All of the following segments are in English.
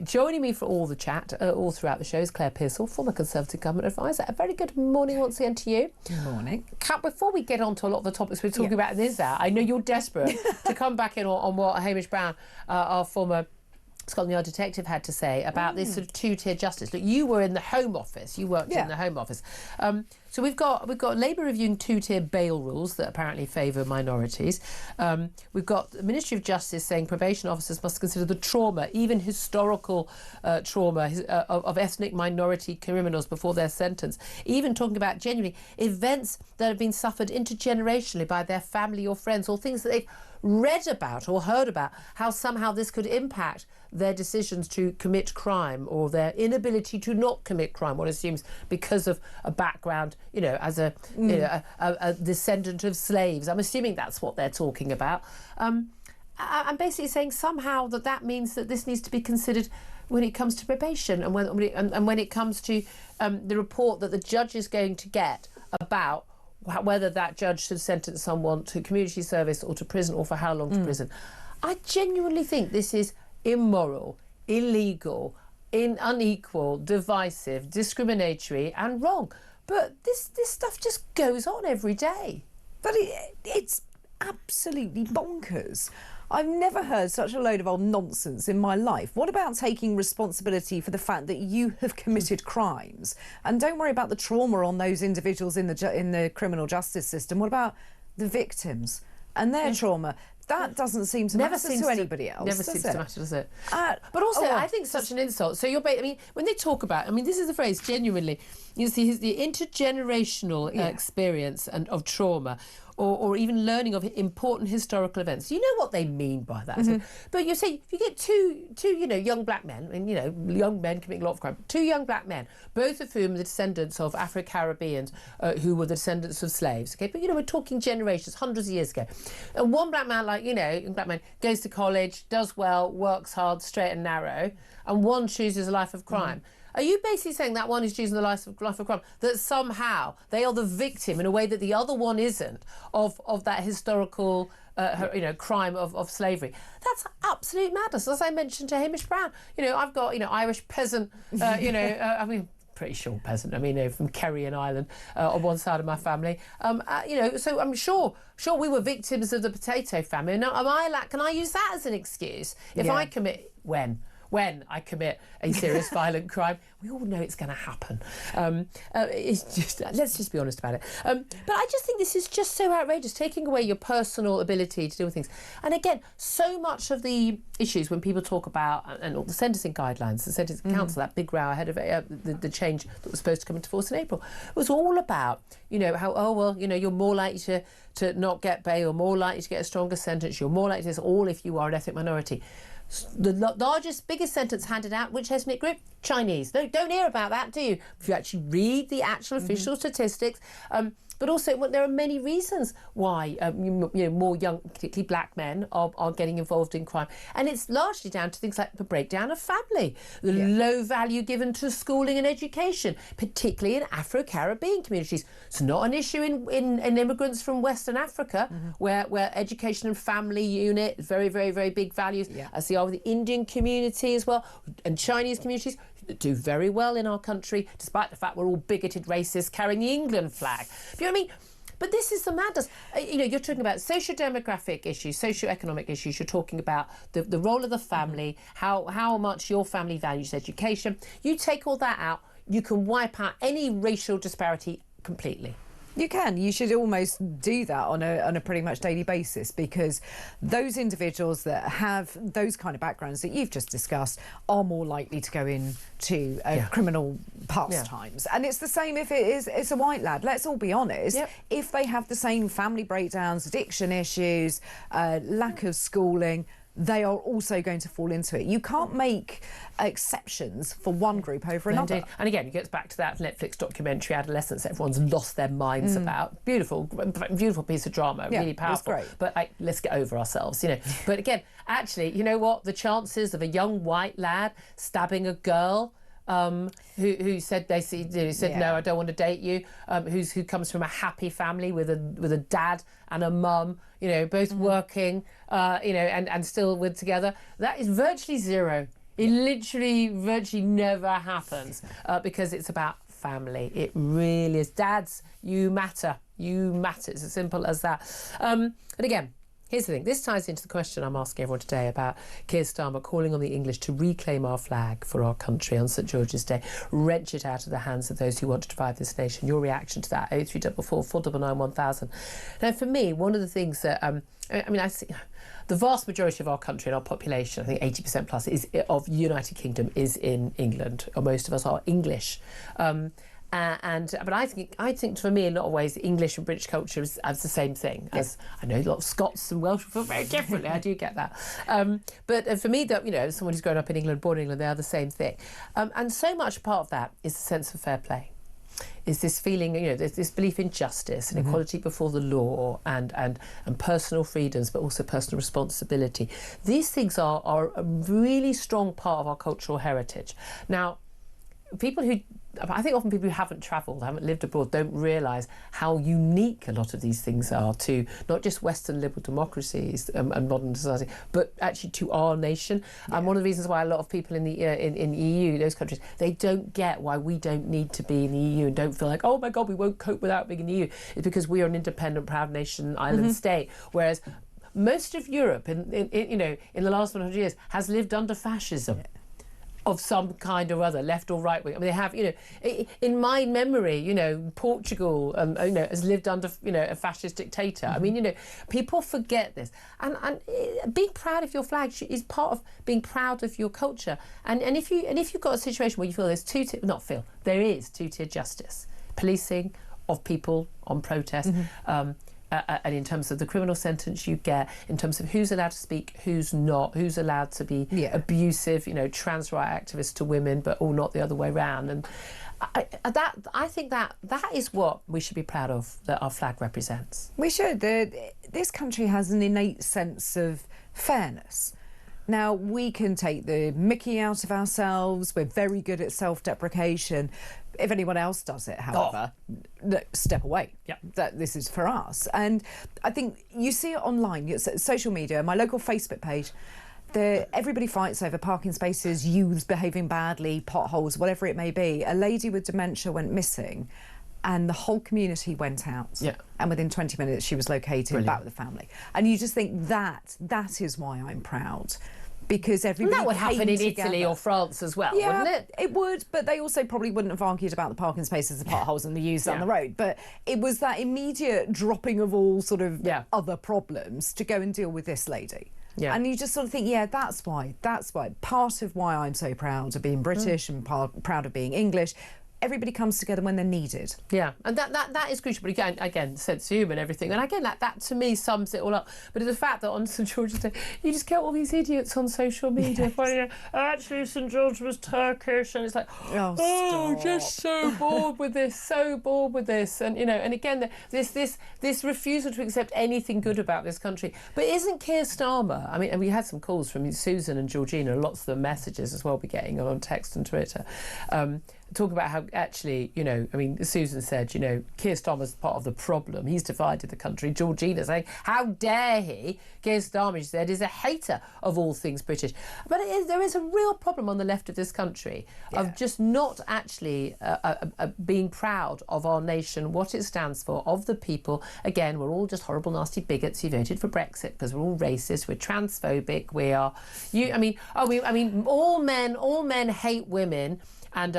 Joining me for all the chat, all throughout the show, is Claire Pearsall, former Conservative Government Advisor. A very good morning once again to you. Good morning. Kat, before we get on to a lot of the topics we're talking about in this hour, I know you're desperate to come back in on what Hamish Brown, our former Scotland Yard detective, had to say about this sort of two-tier justice. Look, you were in the Home Office. You worked in the Home Office. So we've got Labour reviewing two-tier bail rules that apparently favour minorities. We've got the Ministry of Justice saying probation officers must consider the trauma, even historical trauma, of ethnic minority criminals before they're sentenced. Even talking about genuinely events that have been suffered intergenerationally by their family or friends, or things that they've read about or heard about, how somehow this could impact their decisions to commit crime or their inability to not commit crime, one assumes, because of a background, you know, as a descendant of slaves. I'm assuming that's what they're talking about. I'm basically saying somehow that means that this needs to be considered when it comes to probation and when it comes to the report that the judge is going to get about whether that judge should sentence someone to community service or to prison, or for how long to prison. I genuinely think this is immoral, illegal, unequal, divisive, discriminatory and wrong. But this stuff just goes on every day. But it's absolutely bonkers. I've never heard such a load of old nonsense in my life. What about taking responsibility for the fact that you have committed crimes? And don't worry about the trauma on those individuals in the criminal justice system. What about the victims and their trauma? That doesn't seem to matter to anybody else. Never seems to matter, does it? But also, I think such an insult. So I mean, when they talk about, I mean, this is the phrase, genuinely, you see, the intergenerational experience of trauma, or even learning of important historical events. You know what they mean by that. But you say, if you get two young black men, I mean, young men committing a lot of crime, two young black men, both of whom are the descendants of Afro-Caribbeans who were the descendants of slaves, okay? But, we're talking generations, hundreds of years ago. And one black man, black man goes to college, does well, works hard, straight and narrow, and one chooses a life of crime. Are you basically saying that one is choosing the life of crime, that somehow they are the victim in a way that the other one isn't of that historical crime of slavery? That's absolute madness. As I mentioned to Hamish Brown, I've got Irish peasant, I mean, pretty sure peasant, from Kerry and Ireland on one side of my family, so I'm sure we were victims of the potato famine. Now, can I use that as an excuse if I commit when I commit a serious violent crime? We all know it's going to happen. It's just, let's just be honest about it. But I just think this is just so outrageous, taking away your personal ability to deal with things. And again, so much of the issues when people talk about, and all the sentencing guidelines, the sentencing council, that big row ahead of the change that was supposed to come into force in April, was all about, how, you're more likely to not get bail, more likely to get a stronger sentence, you're more likely to this, all if you are an ethnic minority. The largest, biggest sentence handed out, which ethnic group? Chinese. No, don't hear about that, do you? If you actually read the actual official statistics. But also, there are many reasons why more young, particularly black men, are getting involved in crime. And it's largely down to things like the breakdown of family, the low value given to schooling and education, particularly in Afro-Caribbean communities. It's not an issue in immigrants from Western Africa, where education and family unit, very, very, very big values, as they are with the Indian community as well, and Chinese communities, do very well in our country, despite the fact we're all bigoted racists carrying the England flag. Do you know what I mean? But this is the madness. You're talking about socio-demographic issues, socio-economic issues. You're talking about the role of the family, how much your family values education. You take all that out, you can wipe out any racial disparity completely. You can. You should almost do that on a pretty much daily basis, because those individuals that have those kind of backgrounds that you've just discussed are more likely to go into criminal pastimes. And it's the same if it's a white lad. Let's all be honest. If they have the same family breakdowns, addiction issues, lack of schooling, they are also going to fall into it. You can't make exceptions for one group over another. Indeed. And again, it gets back to that Netflix documentary, Adolescence, everyone's lost their minds about. Beautiful piece of drama, really powerful. Great. But let's get over ourselves, But again, actually, you know what? The chances of a young white lad stabbing a girl who said no, I don't want to date you, who comes from a happy family with a dad and a mum, both working, and still together. That is virtually zero. It literally virtually never happens because it's about family. It really is. Dads, you matter. You matter. It's as simple as that. And again, here's the thing. This ties into the question I'm asking everyone today about Keir Starmer calling on the English to reclaim our flag for our country on St George's Day, wrench it out of the hands of those who want to divide this nation. Your reaction to that, 0344 499 1000. Now, for me, one of the things that, I see the vast majority of our country and our population, I think 80% plus, of United Kingdom is in England, or most of us are English. But I think for me, in a lot of ways, English and British culture is the same thing. As I know, a lot of Scots and Welsh feel very differently. I do get that. But for me, that as someone who's grown up in England, born in England, they are the same thing. And so much part of that is the sense of fair play. Is this feeling, there's this belief in justice and equality before the law and personal freedoms, but also personal responsibility. These things are a really strong part of our cultural heritage. Now, I think often people who haven't travelled, haven't lived abroad, don't realise how unique a lot of these things are to not just Western liberal democracies and modern society, but actually to our nation. And one of the reasons why a lot of people in the in EU, those countries, they don't get why we don't need to be in the EU and don't feel like, oh my God, we won't cope without being in the EU. It's because we are an independent, proud nation, island state, whereas most of Europe, in the last 100 years, has lived under fascism. Of some kind or other, left or right wing. I mean, they have, in my memory, Portugal, has lived under, a fascist dictator. I mean, people forget this. And being proud of your flag is part of being proud of your culture. And if you've got a situation where you feel there is two-tier justice, policing of people on protest, and in terms of the criminal sentence you get, in terms of who's allowed to speak, who's not, who's allowed to be abusive, trans rights activists to women, but all not the other way around. And I think that is what we should be proud of, that our flag represents. We should. This country has an innate sense of fairness. Now, we can take the mickey out of ourselves. We're very good at self-deprecation. If anyone else does it, however, step away. That this is for us. And I think you see it online, it's social media, my local Facebook page. Everybody fights over parking spaces, youths behaving badly, potholes, whatever it may be. A lady with dementia went missing and the whole community went out. And within 20 minutes, she was located back with the family. And you just think that is why I'm proud. Because everybody and that would happen in Italy or France as well, wouldn't it? It would, but they also probably wouldn't have argued about the parking spaces, the potholes and the youths down the road. But it was that immediate dropping of all sort of other problems to go and deal with this lady. And you just sort of think, that's why. Part of why I'm so proud of being British and proud of being English. Everybody comes together when they're needed. And that is crucial. But again, sense of humour and everything. And again, that to me sums it all up. But the fact that on St George's Day, you just get all these idiots on social media. Actually, St George was Turkish, and it's like, just so bored with this, and and again, this refusal to accept anything good about this country. But isn't Keir Starmer? I mean, and we had some calls from Susan and Georgina, lots of the messages as well we're getting on text and Twitter. Talk about how actually, Susan said, Keir Starmer's part of the problem. He's divided the country. Georgina saying, how dare he? Keir Starmer, she said, is a hater of all things British. But there is a real problem on the left of this country of just not actually being proud of our nation, what it stands for, of the people. Again, we're all just horrible, nasty bigots who voted for Brexit because we're all racist, we're transphobic, we are. All men hate women. And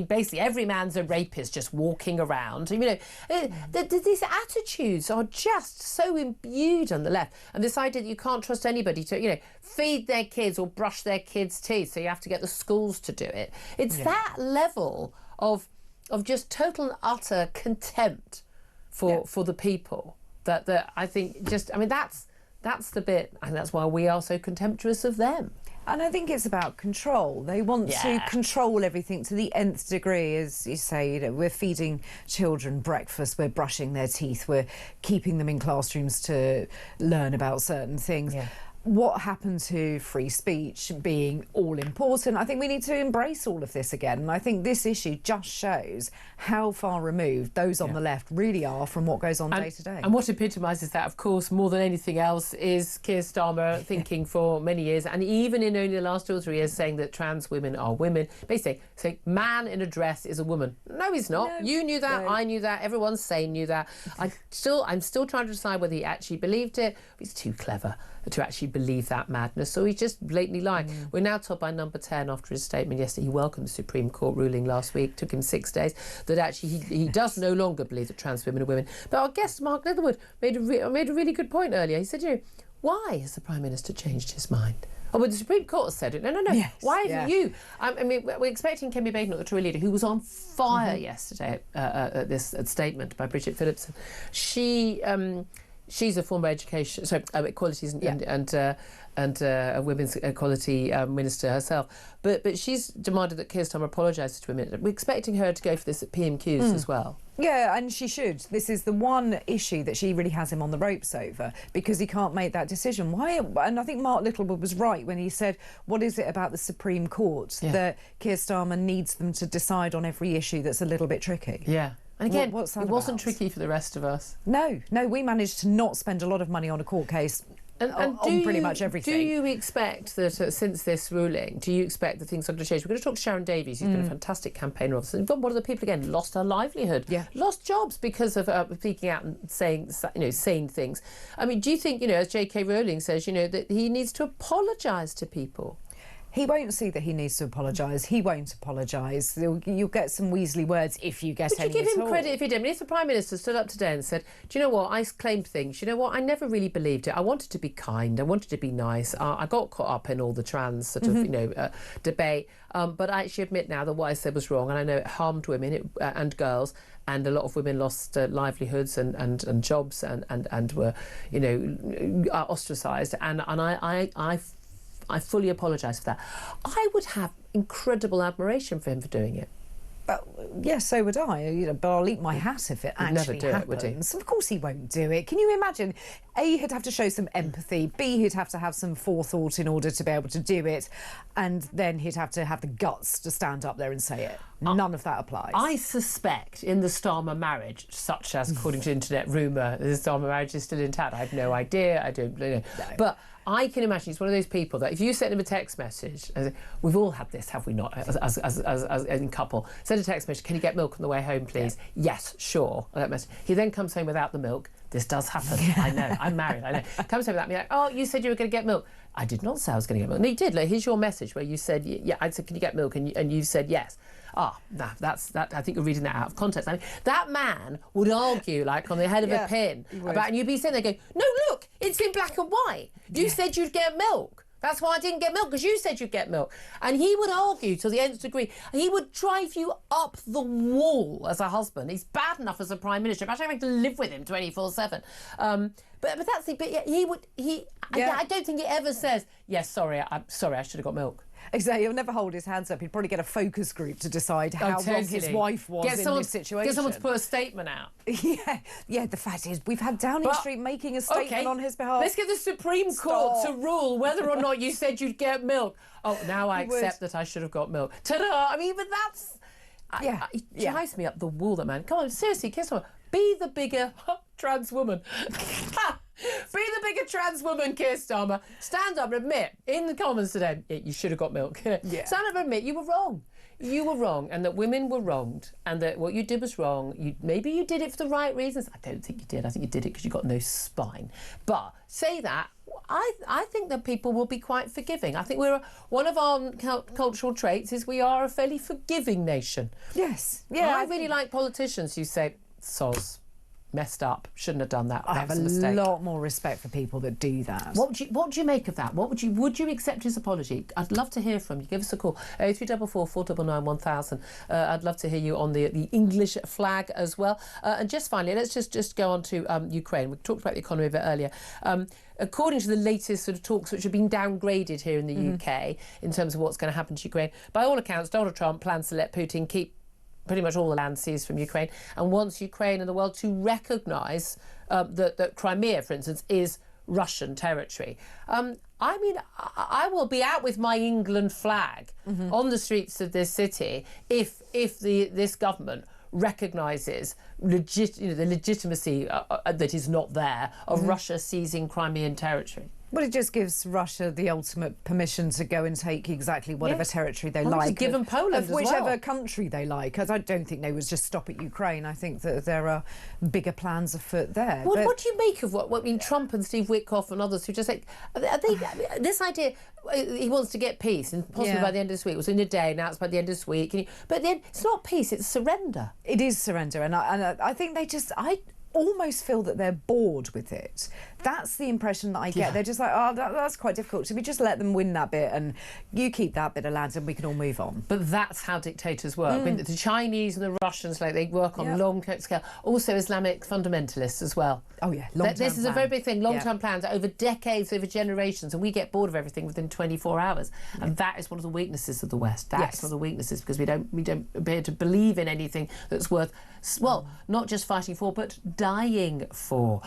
basically every man's a rapist just walking around. These attitudes are just so imbued on the left. And this idea that you can't trust anybody to, feed their kids or brush their kids' teeth, so you have to get the schools to do it. It's that level of just total and utter contempt for the people that I think that's the bit, and that's why we are so contemptuous of them. And I think it's about control. They want to control everything to the nth degree, as you say. We're feeding children breakfast, we're brushing their teeth, we're keeping them in classrooms to learn about certain things. what happened to free speech being all important? I think we need to embrace all of this again. And I think this issue just shows how far removed those on the left really are from what goes on day to day. And what epitomises that, of course, more than anything else, is Keir Starmer thinking for many years, and even in only the last 2 or 3 years, saying that trans women are women. Basically, saying man in a dress is a woman. No, he's not. No, you knew that. No. I knew that. Everyone sane knew that. I'm still trying to decide whether he actually believed it. He's too clever to actually believe that madness, so he's just blatantly lying. We're now told by Number 10, after his statement yesterday, he welcomed the Supreme Court ruling last week, took him 6 days, that actually he does no longer believe that trans women are women. But our guest, Mark Leatherwood, made a really good point earlier. He said, why has the Prime Minister changed his mind? Oh, but the Supreme Court has said it. No. Yes, why haven't you? I mean, we're expecting Kemi Badenoch, the Tory leader, who was on fire yesterday at this statement by Bridget Phillipson. She's a former equalities and women's equality minister herself, but she's demanded that Keir Starmer apologises to women. We're expecting her to go for this at PMQs as well. Yeah, and she should. This is the one issue that she really has him on the ropes over, because he can't make that decision. Why? And I think Mark Littlewood was right when he said, what is it about the Supreme Court that Keir Starmer needs them to decide on every issue that's a little bit tricky? Yeah. And again, what's that it wasn't about? tricky for the rest of us. No, we managed to not spend a lot of money on a court case on pretty much everything. Do you expect that since this ruling, do you expect that things are going to change? We're going to talk to Sharon Davies, who's been a fantastic campaigner of this. And one of the people, again, lost her livelihood, lost jobs because of speaking out and saying, sane things. I mean, do you think, as J.K. Rowling says, that he needs to apologise to people? He won't see that he needs to apologise. He won't apologise. You'll get some Weasley words if you get any. Would you give him credit if he did? I mean, if the Prime Minister stood up today and said, do you know what, I claimed things, you know what, I never really believed it. I wanted to be kind, I wanted to be nice. I got caught up in all the trans sort of, debate. But I actually admit now that what I said was wrong, and I know it harmed women and girls, and a lot of women lost livelihoods and jobs and were, ostracised. And I fully apologise for that. I would have incredible admiration for him for doing it. But yes, so would I. But I'll eat my hat if it actually happens. Would he? Of course he won't do it. Can you imagine? A, he'd have to show some empathy. B, he'd have to have some forethought in order to be able to do it. And then he'd have to have the guts to stand up there and say it. None of that applies. I suspect in the Starmer marriage, such as according to internet rumour, the Starmer marriage is still intact. I have no idea. I don't know. No. But I can imagine he's one of those people that if you send him a text message, we've all had this, have we not, as in couple, send a text message, can you get milk on the way home, please? Yes, sure. That message. He then comes home without the milk. This does happen. I know. I'm married. I know. Comes home without me like, oh, you said you were going to get milk. I did not say I was going to get milk. No, you did. Like, here's your message where you said, yeah, I said, can you get milk? And you said yes. No, that's that. I think you're reading that out of context. I mean, that man would argue like on the head of a pin about, and you'd be sitting there going, no, look, it's in black and white. You said you'd get milk. That's why I didn't get milk, because you said you'd get milk. And he would argue to the nth degree. He would drive you up the wall as a husband. He's bad enough as a Prime Minister. Imagine having to live with him 24/7. But that's the. But I don't think he ever says, yes, sorry, I should have got milk. Exactly. He'll never hold his hands up. He'd probably get a focus group to decide how wrong his wife was in this situation. Get someone to put a statement out. Yeah. The fact is, we've had Downing Street making a statement on his behalf. Let's get the Supreme Court to rule whether or not you said you'd get milk. Oh, now I accept that I should have got milk. Ta-da! I mean, but that's... It drives me up the wall, that man. Come on, seriously, kiss her. Be the bigger trans woman. Be the bigger trans woman, Keir Starmer. Stand up and admit in the Commons today, you should have got milk. Stand up and admit you were wrong. You were wrong, and that women were wronged, and that what you did was wrong. Maybe you did it for the right reasons. I don't think you did. I think you did it because you got no spine. But say that, I think that people will be quite forgiving. I think one of our cultural traits is we are a fairly forgiving nation. Yes. Yeah. I really like politicians who say, soz, messed up, shouldn't have done that. I have a lot more respect for people that do that. What do you make of that? Would you accept his apology? I'd love to hear from you. Give us a call, 0344 499 1000. I'd love to hear you on the English flag as well. And just finally, let's just go on to Ukraine. We talked about the economy a bit earlier. According to the latest sort of talks which have been downgraded here in the UK in terms of what's going to happen to Ukraine, by all accounts, Donald Trump plans to let Putin keep pretty much all the land seized from Ukraine, and wants Ukraine and the world to recognise that Crimea, for instance, is Russian territory. I mean, I will be out with my England flag on the streets of this city if this government recognises the legitimacy that is not there of Russia seizing Crimean territory. Well, it just gives Russia the ultimate permission to go and take exactly whatever territory they like. Just give them Poland of whichever country they like. Because I don't think they would just stop at Ukraine. I think that there are bigger plans afoot there. What do you make of what I mean? Trump and Steve Witkoff and others who just like this idea. He wants to get peace, and possibly by the end of this week. It was in a day. Now it's by the end of this week. But then it's not peace; it's surrender. It is surrender, and I think they just almost feel that they're bored with it. That's the impression that I get. They're just like, oh, that's quite difficult. So we just let them win that bit and you keep that bit of land and we can all move on. But that's how dictators work. I mean, the Chinese and the Russians, like, they work on long scale. Also Islamic fundamentalists as well. Oh, yeah, long-term This is plan. a very big thing, long-term plans over decades, over generations, and we get bored of everything within 24 hours. And that is one of the weaknesses of the West. That's one of the weaknesses, because we don't appear to believe in anything that's worth, well, not just fighting for, but dying for.